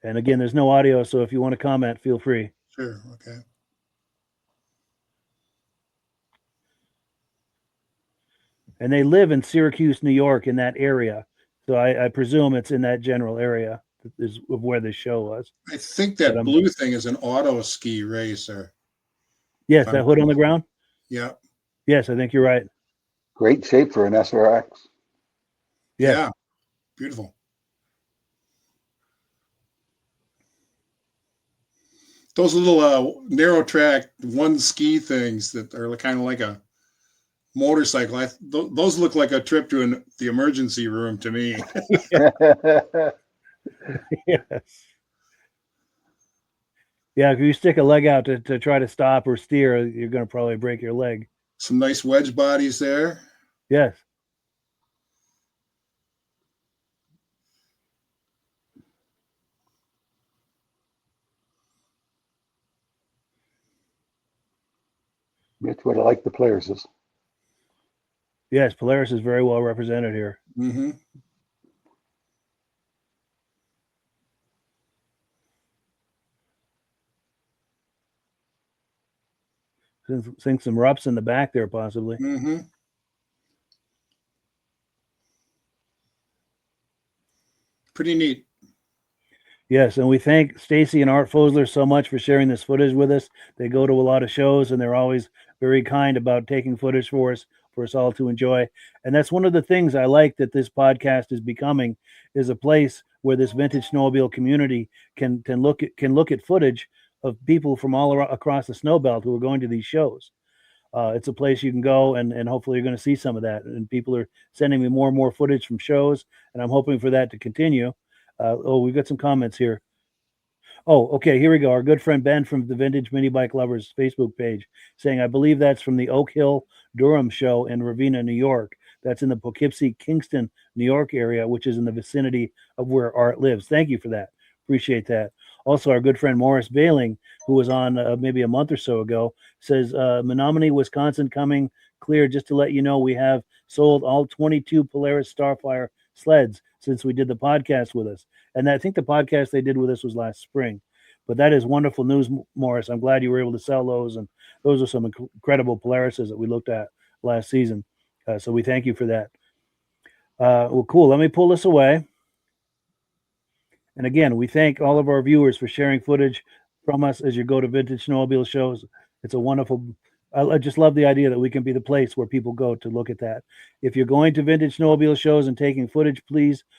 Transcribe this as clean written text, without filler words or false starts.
And again, there's no audio, so if you want to comment, feel free. Sure. Okay. And they live in Syracuse, New York, in that area. So I presume it's in that general area is of where this show was. I think that blue thing is an auto ski racer. Yes, that hood on the ground? Yeah. Yes, I think you're right. Great shape for an SRX. Yes. Yeah. Beautiful. Those little narrow track one ski things that are kind of like a motorcycle. Those look like a trip to the emergency room to me. Yes. Yeah, if you stick a leg out to try to stop or steer, you're going to probably break your leg. Some nice wedge bodies there. Yes. That's what I like the Polaris is. Yes, Polaris is very well represented here. Mm-hmm. Seeing some rups in the back there, possibly. Mm-hmm. Pretty neat. Yes, and we thank Stacie and Art Fosler so much for sharing this footage with us. They go to a lot of shows, and they're always very kind about taking footage for us all to enjoy. And that's one of the things I like that this podcast is becoming, is a place where this vintage snowmobile community can look at footage of people from all across the snow belt who are going to these shows. It's a place you can go, and hopefully you're going to see some of that. And people are sending me more and more footage from shows, and I'm hoping for that to continue. We've got some comments here. Oh, okay, here we go. Our good friend Ben from the Vintage Mini Bike Lovers Facebook page saying, I believe that's from the Oak Hill Durham show in Ravenna, New York. That's in the Poughkeepsie, Kingston, New York area, which is in the vicinity of where Art lives. Thank you for that. Appreciate that. Also, our good friend Morris Bailing, who was on maybe a month or so ago, says, Menominee, Wisconsin coming clear. Just to let you know, we have sold all 22 Polaris Starfire sleds since we did the podcast with us. And I think the podcast they did with us was last spring. But that is wonderful news, Morris. I'm glad you were able to sell those. And those are some incredible Polarises that we looked at last season. So we thank you for that. Well, cool. Let me pull this away. And again, we thank all of our viewers for sharing footage from us as you go to vintage snowmobile shows. It's a wonderful, I just love the idea that we can be the place where people go to look at that. If you're going to vintage snowmobile shows and taking footage, please